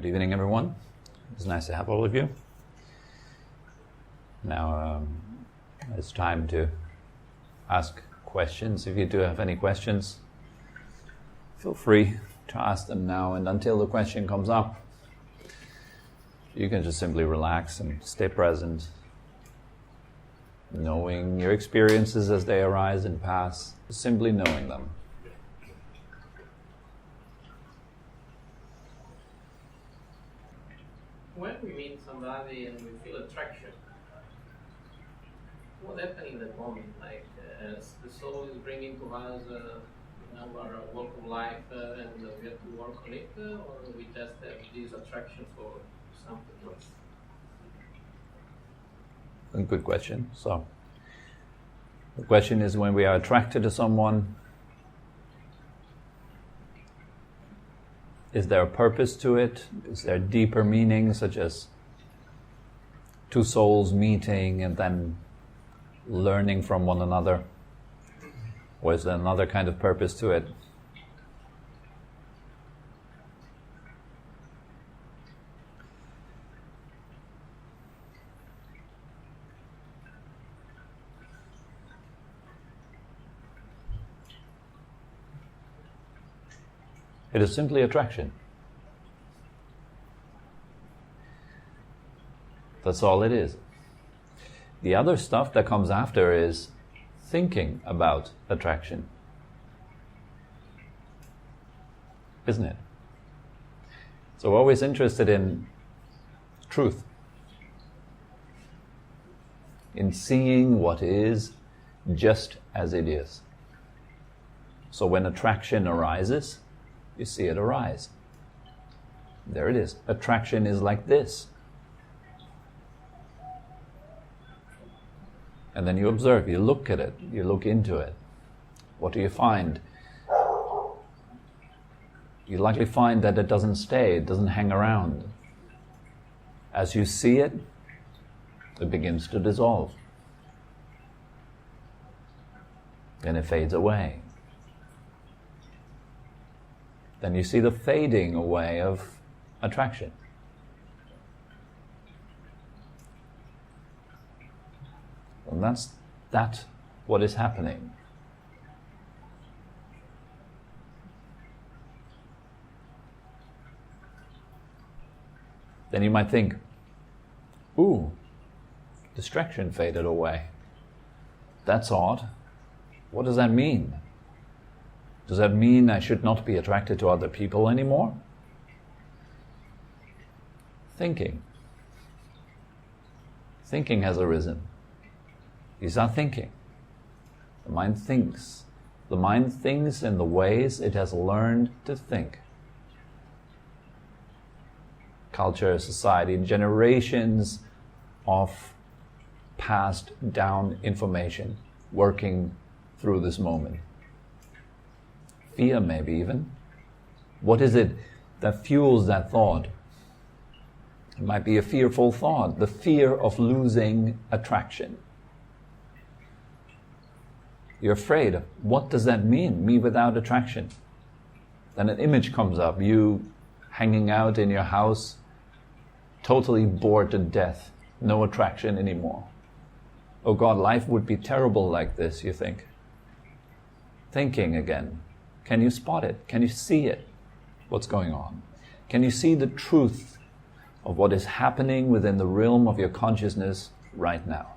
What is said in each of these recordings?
Good evening, everyone. It's nice to have all of you. Now it's time to ask questions. If you do have any questions, feel free to ask them now, and until the question comes up, you can just simply relax and stay present, knowing your experiences as they arise and pass, simply knowing them. When we meet somebody and we feel attraction, what happens in that moment? Like the soul is bringing to us our walk of life and we have to work on it, or we just have this attraction for something else? A good question. So, the question is, when we are attracted to someone, is there a purpose to it? Is there a deeper meaning, such as two souls meeting and then learning from one another? Or is there another kind of purpose to it? It is simply attraction. That's all it is. The other stuff that comes after is thinking about attraction. Isn't it? So we're always interested in truth, in seeing what is just as it is. So when attraction arises, you see it arise. There it is. Attraction is like this. And then you observe, you look at it, you look into it. What do you find? You likely find that it doesn't stay, it doesn't hang around. As you see it, it begins to dissolve. Then it fades away. Then you see the fading away of attraction. And that's what is happening. Then you might think, ooh, distraction faded away. That's odd. What does that mean? Does that mean I should not be attracted to other people anymore? Thinking has arisen. These are thinking. The mind thinks. The mind thinks in the ways it has learned to think. Culture, society, generations of passed down information working through this moment. Fear, maybe even. What is it that fuels that thought? It might be a fearful thought, the fear of losing attraction. You're afraid of, what does that mean, me without attraction? Then an image comes up, you hanging out in your house, totally bored to death, no attraction anymore. Oh God, life would be terrible like this, you think. Thinking again. Can you spot it? Can you see it? What's going on? Can you see the truth of what is happening within the realm of your consciousness right now?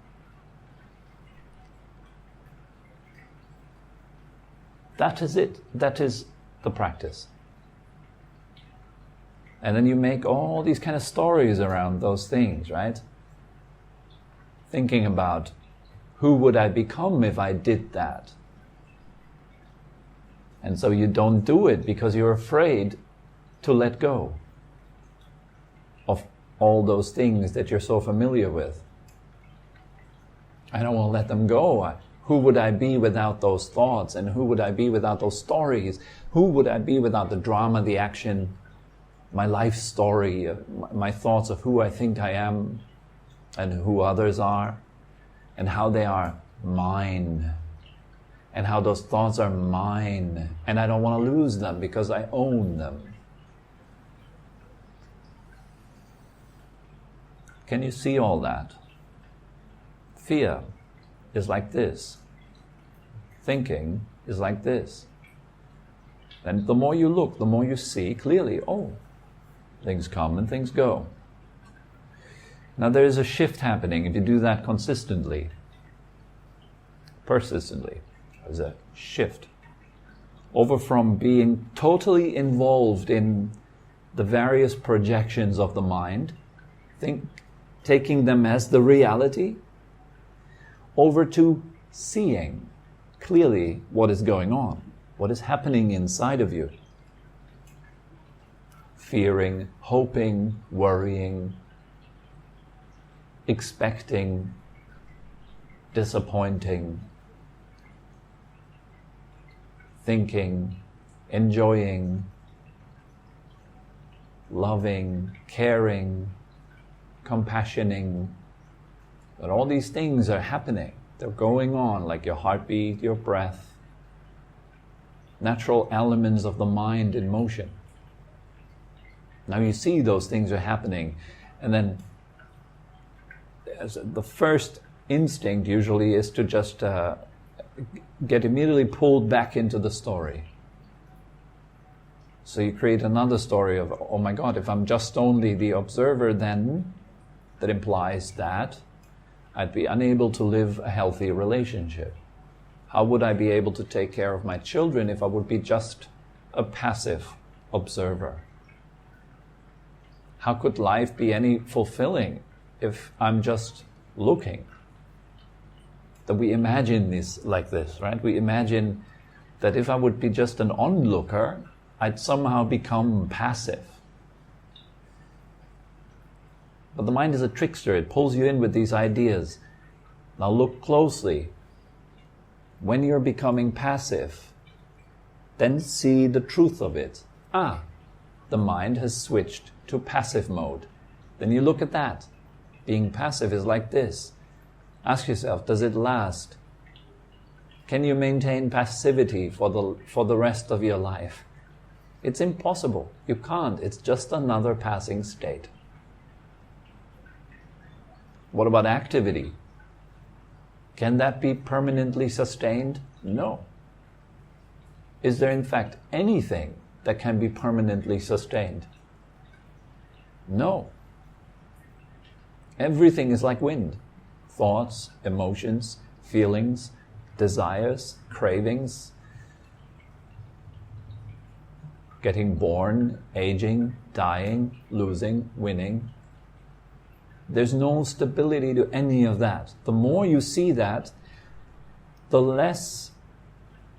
That is it. That is the practice. And then you make all these kind of stories around those things, right? Thinking about, who would I become if I did that? And so you don't do it because you're afraid to let go of all those things that you're so familiar with. I don't want to let them go. Who would I be without those thoughts? And who would I be without those stories? Who would I be without the drama, the action, my life story, my thoughts of who I think I am and who others are, and how they are mine, and how those thoughts are mine, and I don't want to lose them because I own them. Can you see all that? Fear is like this. Thinking is like this. And the more you look, the more you see clearly, oh, things come and things go. Now there is a shift happening if you do that consistently, persistently. There's a shift over from being totally involved in the various projections of the mind, taking them as the reality, over to seeing clearly what is going on, what is happening inside of you. Fearing, hoping, worrying, expecting, disappointing, thinking, enjoying, loving, caring, compassioning. But all these things are happening. They're going on like your heartbeat, your breath, natural elements of the mind in motion. Now you see those things are happening, and then the first instinct usually is to just get immediately pulled back into the story. So you create another story of, oh my God, if I'm just only the observer, then that implies that I'd be unable to live a healthy relationship. How would I be able to take care of my children if I would be just a passive observer? How could life be any fulfilling if I'm just looking? That we imagine this like this, right? We imagine that if I would be just an onlooker, I'd somehow become passive. But the mind is a trickster. It pulls you in with these ideas. Now look closely. When you're becoming passive, then see the truth of it. The mind has switched to passive mode. Then you look at that. Being passive is like this. Ask yourself, does it last? Can you maintain passivity for the rest of your life? It's impossible. You can't. It's just another passing state. What about activity? Can that be permanently sustained? No. Is there in fact anything that can be permanently sustained? No. Everything is like wind. Thoughts, emotions, feelings, desires, cravings, getting born, aging, dying, losing, winning. There's no stability to any of that. The more you see that, the less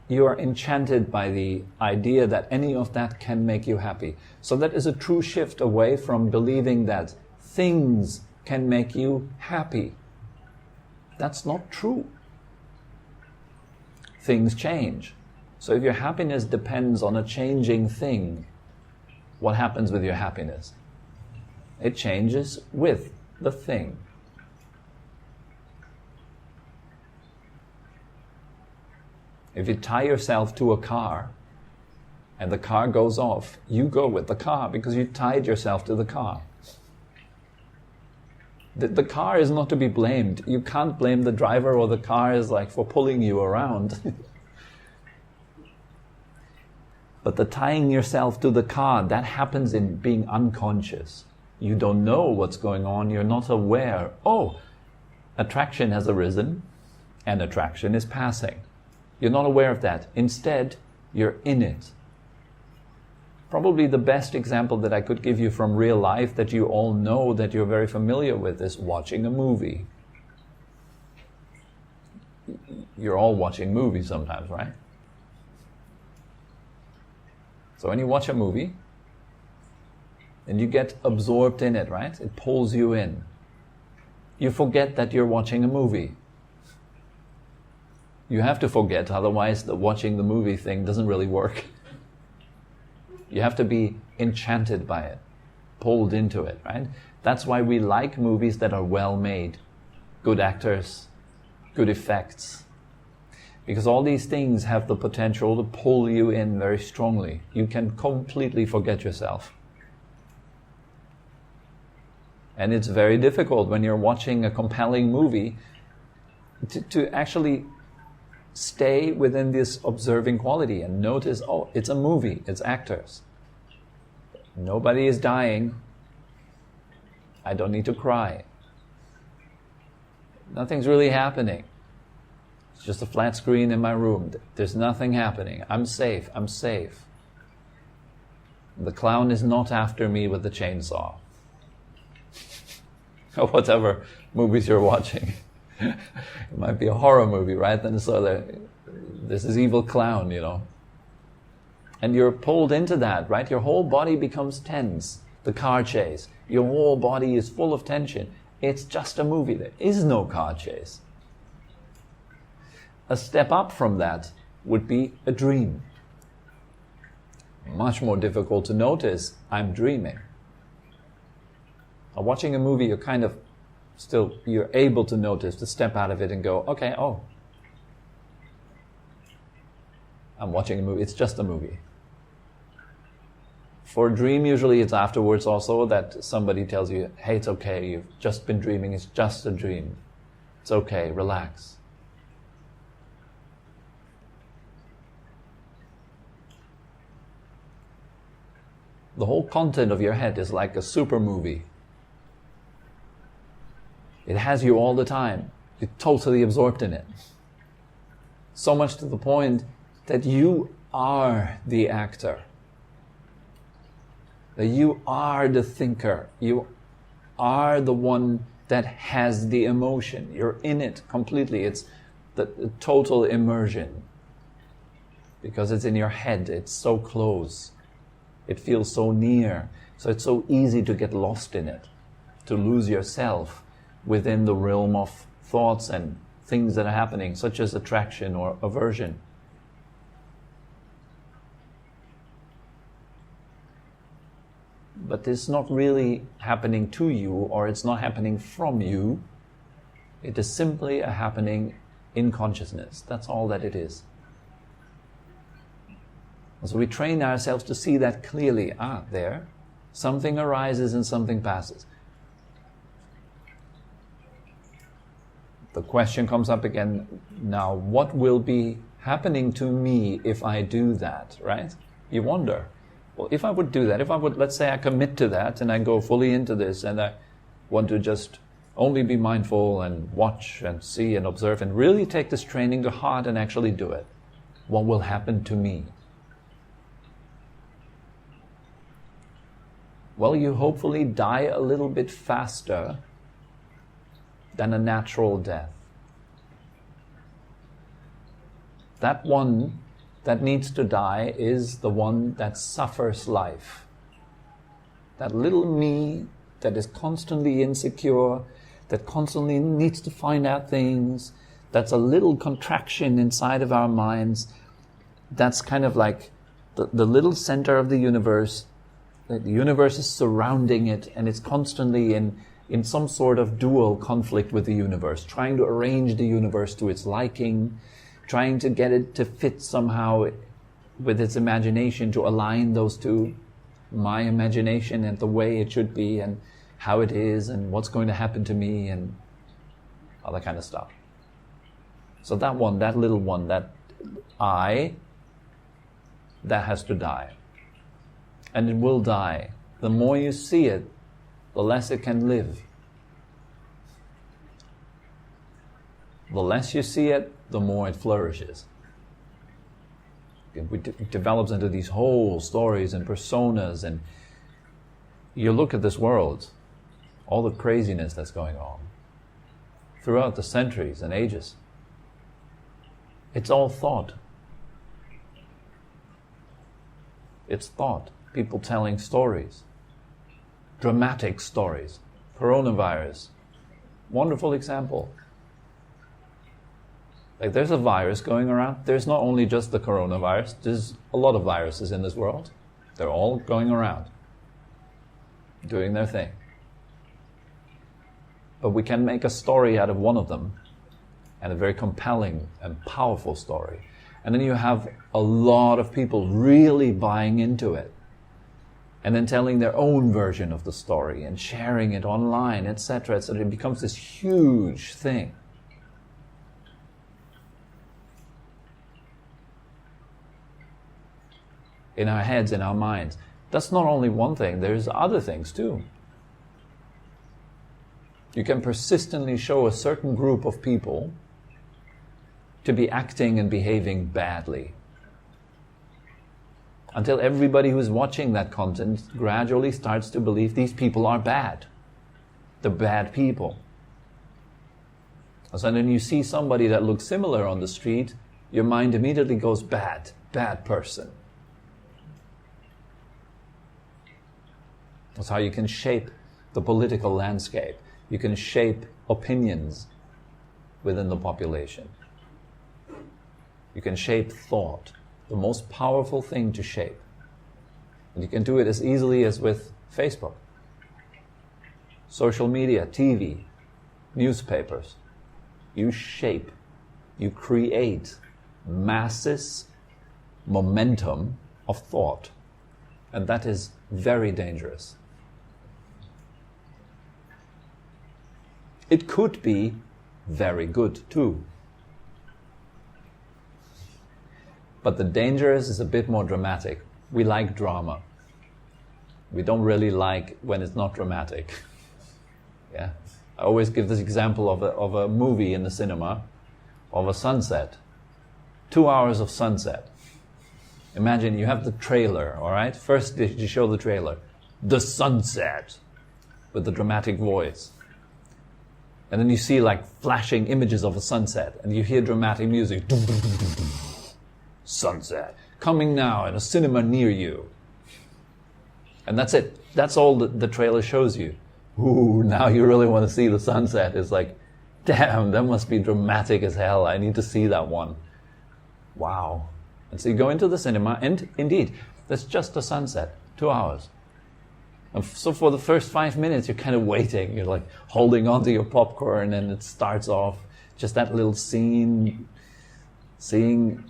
you are enchanted by the idea that any of that can make you happy. So that is a true shift away from believing that things can make you happy. That's not true. Things change. So if your happiness depends on a changing thing, what happens with your happiness? It changes with the thing. If you tie yourself to a car and the car goes off, you go with the car because you tied yourself to the car. The car is not to be blamed. You can't blame the driver or the car is like for pulling you around. But the tying yourself to the car, that happens in being unconscious. You don't know what's going on. You're not aware. Oh, attraction has arisen and attraction is passing. You're not aware of that. Instead, you're in it. Probably the best example that I could give you from real life that you all know, that you're very familiar with, is watching a movie. You're all watching movies sometimes, right? So when you watch a movie, and you get absorbed in it, right? It pulls you in. You forget that you're watching a movie. You have to forget, otherwise the watching the movie thing doesn't really work. You have to be enchanted by it, pulled into it, right? That's why we like movies that are well made, good actors, good effects. Because all these things have the potential to pull you in very strongly. You can completely forget yourself. And it's very difficult when you're watching a compelling movie to actually stay within this observing quality and notice, oh, it's a movie, it's actors. Nobody is dying. I don't need to cry. Nothing's really happening. It's just a flat screen in my room. There's nothing happening. I'm safe. I'm safe. The clown is not after me with the chainsaw. Or whatever movies you're watching. It might be a horror movie, right? Then so there's this evil clown, And you're pulled into that, right? Your whole body becomes tense. The car chase. Your whole body is full of tension. It's just a movie. There is no car chase. A step up from that would be a dream. Much more difficult to notice, I'm dreaming. Now, watching a movie, you're able to notice, to step out of it and go, okay, I'm watching a movie, it's just a movie. For a dream, usually it's afterwards also that somebody tells you, hey, it's okay, you've just been dreaming, it's just a dream. It's okay, relax. The whole content of your head is like a super movie. It has you all the time. You're totally absorbed in it. So much to the point that you are the actor. That you are the thinker. You are the one that has the emotion. You're in it completely. It's the total immersion. Because it's in your head. It's so close. It feels so near. So it's so easy to get lost in it. To lose yourself within the realm of thoughts and things that are happening, such as attraction or aversion. But it's not really happening to you, or it's not happening from you. It is simply a happening in consciousness. That's all that it is. And so we train ourselves to see that clearly. There, something arises and something passes. The question comes up again now, what will be happening to me if I do that, right? You wonder, well, if I would do that, let's say I commit to that and I go fully into this and I want to just only be mindful and watch and see and observe and really take this training to heart and actually do it. What will happen to me? Well, you hopefully die a little bit faster than a natural death. That one that needs to die is the one that suffers life. That little me that is constantly insecure, that constantly needs to find out things, that's a little contraction inside of our minds, that's kind of like the little center of the universe. The universe is surrounding it and it's constantly in some sort of dual conflict with the universe, trying to arrange the universe to its liking, trying to get it to fit somehow with its imagination, to align those two, my imagination and the way it should be and how it is and what's going to happen to me and all that kind of stuff. So that one, that little one, that I, that has to die. And it will die. The more you see it, the less it can live. The less you see it, the more it flourishes. It develops into these whole stories and personas, and you look at this world, all the craziness that's going on throughout the centuries and ages. It's all thought. It's thought. People telling stories. Dramatic stories. Coronavirus. Wonderful example. Like there's a virus going around. There's not only just the coronavirus. There's a lot of viruses in this world. They're all going around. Doing their thing. But we can make a story out of one of them. And a very compelling and powerful story. And then you have a lot of people really buying into it. and then telling their own version of the story and sharing it online, etc., etc. It becomes this huge thing. In our heads, in our minds. That's not only one thing, there's other things too. You can persistently show a certain group of people to be acting and behaving badly, until everybody who's watching that content gradually starts to believe these people are bad. They're bad people. So then you see somebody that looks similar on the street, your mind immediately goes bad person. That's how you can shape the political landscape. You can shape opinions within the population. You can shape thought, the most powerful thing to shape. And you can do it as easily as with Facebook, social media, TV, newspapers. You shape, you create masses, momentum of thought. And that is very dangerous. It could be very good too. But the danger is a bit more dramatic. We like drama. We don't really like when it's not dramatic. Yeah, I always give this example of a movie in the cinema, of a sunset. 2 hours of sunset. Imagine you have the trailer, all right? First you show the trailer. The sunset. With the dramatic voice. And then you see like flashing images of a sunset. And you hear dramatic music. Sunset. Coming now in a cinema near you. And that's it. That's all the trailer shows you. Ooh, now you really want to see the sunset. It's like, damn, that must be dramatic as hell. I need to see that one. Wow. And so you go into the cinema, and indeed, that's just a sunset. 2 hours. And so for the first 5 minutes, you're kind of waiting. You're like holding onto your popcorn, and it starts off just that little scene, seeing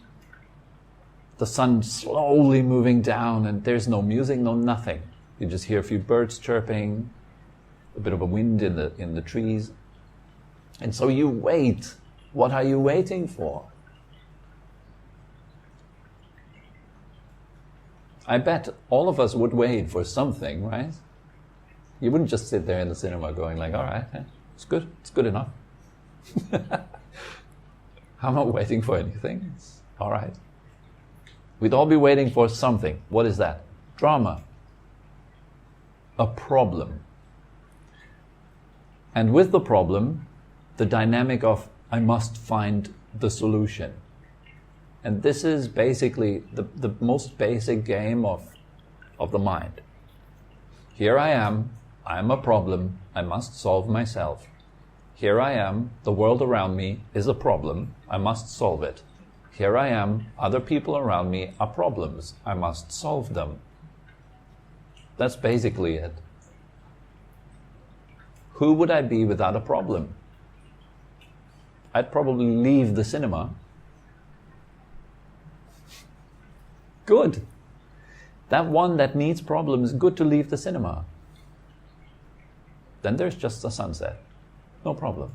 the sun slowly moving down, and there's no music, no nothing. You just hear a few birds chirping, a bit of a wind in the trees. And so you wait. What are you waiting for? I bet all of us would wait for something, right? You wouldn't just sit there in the cinema going like, all right, it's good enough. I'm not waiting for anything. It's all right. We'd all be waiting for something. What is that? Drama. A problem. And with the problem, the dynamic of, I must find the solution. And this is basically the most basic game of the mind. Here I am a problem, I must solve myself. Here I am, the world around me is a problem, I must solve it. Here I am, other people around me are problems, I must solve them. That's basically it. Who would I be without a problem? I'd probably leave the cinema. Good. That one that needs problems, good to leave the cinema. Then there's just the sunset. No problem.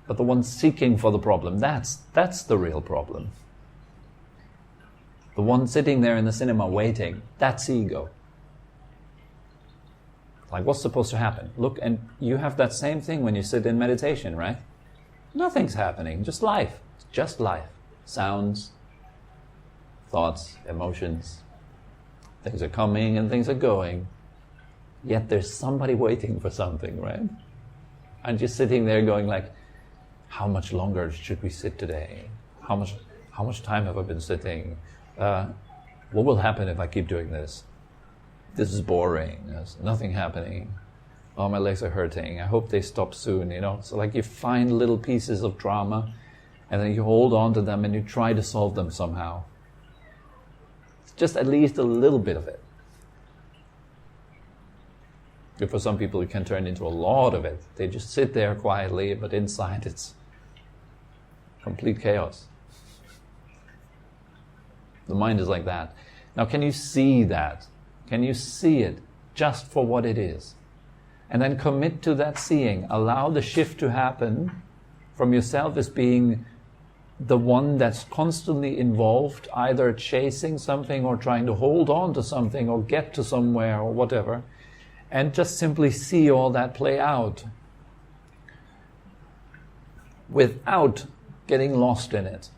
But the one seeking for the problem, that's the real problem. The one sitting there in the cinema waiting, that's ego. Like, what's supposed to happen? Look, and you have that same thing when you sit in meditation, right? Nothing's happening, just life. It's just life. Sounds, thoughts, emotions. Things are coming and things are going. Yet there's somebody waiting for something, right? And you're sitting there going like, how much longer should we sit today? How much time have I been sitting? What will happen if I keep doing this? This is boring. There's nothing happening. Oh, my legs are hurting. I hope they stop soon, you know? So like you find little pieces of drama and then you hold on to them and you try to solve them somehow. Just at least a little bit of it. But for some people it can turn into a lot of it. They just sit there quietly, but inside it's complete chaos. The mind is like that. Now, can you see that? Can you see it just for what it is? And then commit to that seeing. Allow the shift to happen from yourself as being the one that's constantly involved, either chasing something or trying to hold on to something or get to somewhere or whatever, and just simply see all that play out without getting lost in it.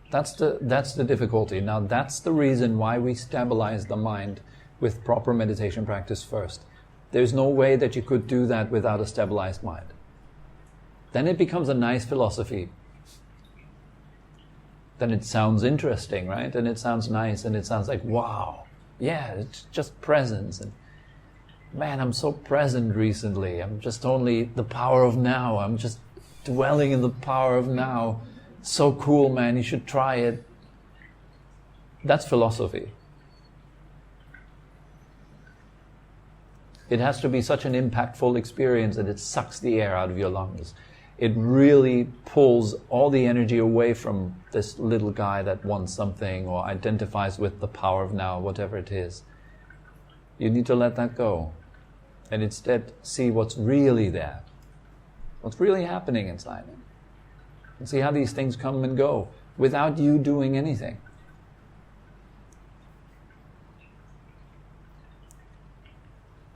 That's the difficulty. Now, that's the reason why we stabilize the mind with proper meditation practice first. There's no way that you could do that without a stabilized mind. Then it becomes a nice philosophy. Then it sounds interesting, right? And it sounds nice, and it sounds like, wow, yeah, it's just presence. And man, I'm so present recently. I'm just only the power of now. I'm just dwelling in the power of now. So cool, man, you should try it. That's philosophy. It has to be such an impactful experience that it sucks the air out of your lungs. It really pulls all the energy away from this little guy that wants something or identifies with the power of now, whatever it is. You need to let that go and instead see what's really there, what's really happening inside it. And see how these things come and go without you doing anything.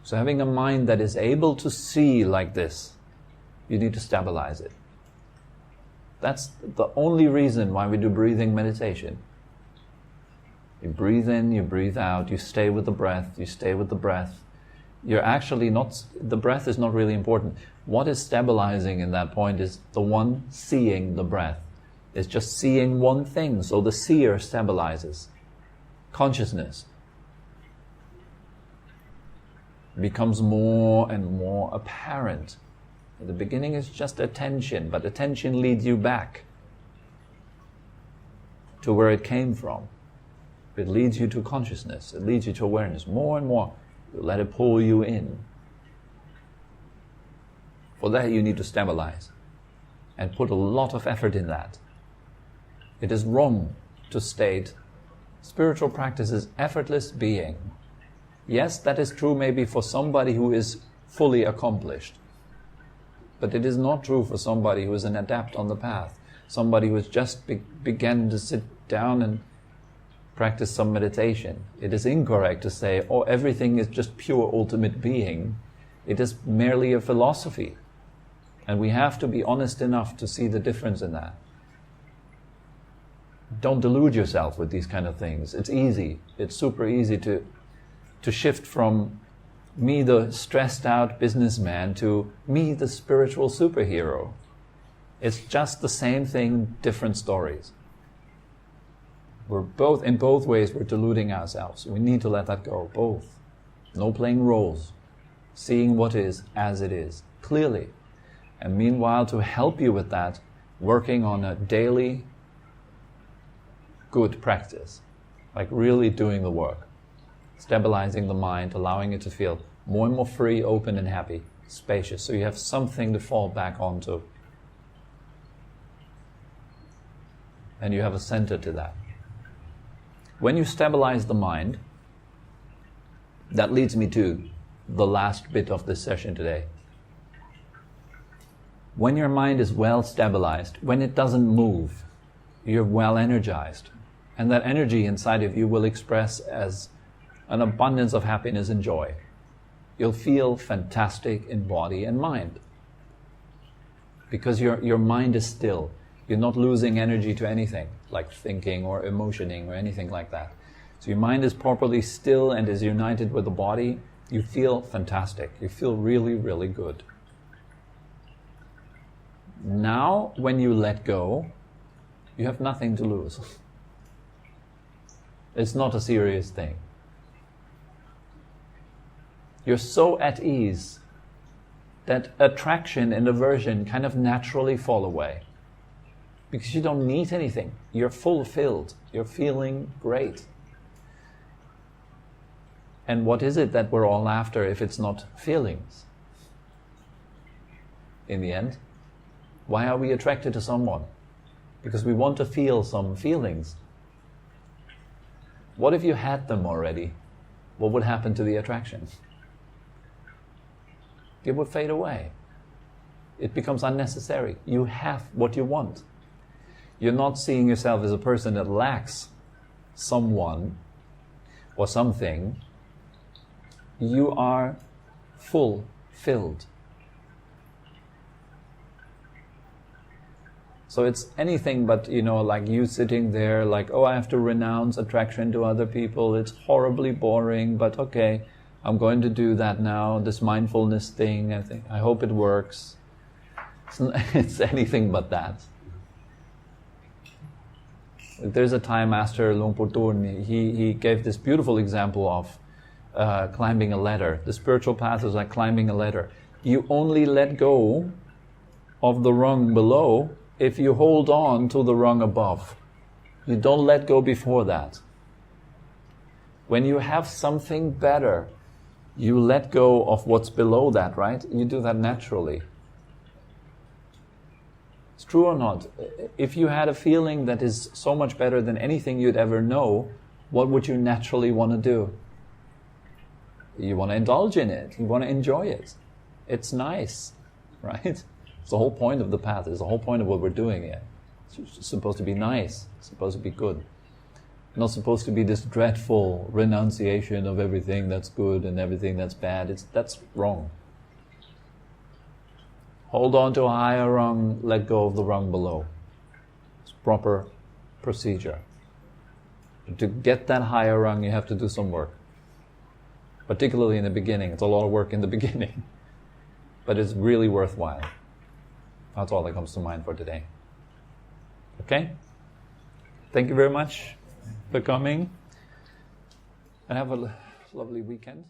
So having a mind that is able to see like this, you need to stabilize it. That's the only reason why we do breathing meditation. You breathe in, you breathe out, you stay with the breath, you stay with the breath. You're actually not, the breath is not really important. What is stabilizing in that point is the one seeing the breath. It's just seeing one thing, so the seer stabilizes. Consciousness becomes more and more apparent. At the beginning it's just attention, but attention leads you back to where it came from. It leads you to consciousness, it leads you to awareness. More and more, you let it pull you in. For that you need to stabilize and put a lot of effort in that. It is wrong to state spiritual practice is effortless being. Yes, that is true maybe for somebody who is fully accomplished. But it is not true for somebody who is an adept on the path. Somebody who has just began to sit down and practice some meditation. It is incorrect to say, oh, everything is just pure ultimate being. It is merely a philosophy. And we have to be honest enough to see the difference in that. Don't delude yourself with these kind of things. It's easy. It's super easy to shift from me, the stressed out businessman, to me, the spiritual superhero. It's just the same thing, different stories. We're both, in both ways, we're deluding ourselves. We need to let that go, both. No playing roles. Seeing what is as it is, clearly. And meanwhile, to help you with that, working on a daily good practice. Like really doing the work. Stabilizing the mind, allowing it to feel more and more free, open and happy, spacious. So you have something to fall back onto. And you have a center to that. When you stabilize the mind, that leads me to the last bit of this session today. When your mind is well stabilized, when it doesn't move, you're well energized. And that energy inside of you will express as an abundance of happiness and joy. You'll feel fantastic in body and mind. Because your mind is still. You're not losing energy to anything, like thinking or emotioning or anything like that. So your mind is properly still and is united with the body. You feel fantastic. You feel really, really good. Now, when you let go, you have nothing to lose. It's not a serious thing. You're so at ease that attraction and aversion kind of naturally fall away. Because you don't need anything. You're fulfilled. You're feeling great. And what is it that we're all after if it's not feelings? In the end, why are we attracted to someone? because we want to feel some feelings. What if you had them already? What would happen to the attraction? It would fade away. It becomes unnecessary. You have what you want. You're not seeing yourself as a person that lacks someone or something. You are fulfilled. So it's anything but, like you sitting there like, oh, I have to renounce attraction to other people. It's horribly boring, but okay, I'm going to do that now, this mindfulness thing. I hope it works. It's anything but that. There's a Thai master, Luang Pu Tun, he gave this beautiful example of climbing a ladder. The spiritual path is like climbing a ladder. You only let go of the rung below if you hold on to the rung above. You don't let go before that. When you have something better, you let go of what's below that, right? You do that naturally. It's true or not? If you had a feeling that is so much better than anything you'd ever know, what would you naturally want to do? You want to indulge in it. You want to enjoy it. It's nice, right? It's the whole point of the path. It's the whole point of what we're doing here. It's supposed to be nice. It's supposed to be good. Not supposed to be this dreadful renunciation of everything that's good and everything that's bad. That's wrong. Hold on to a higher rung, let go of the rung below. It's proper procedure. To get that higher rung, you have to do some work. Particularly in the beginning. It's a lot of work in the beginning. But it's really worthwhile. That's all that comes to mind for today. Okay? Thank you very much for coming. And have a lovely weekend.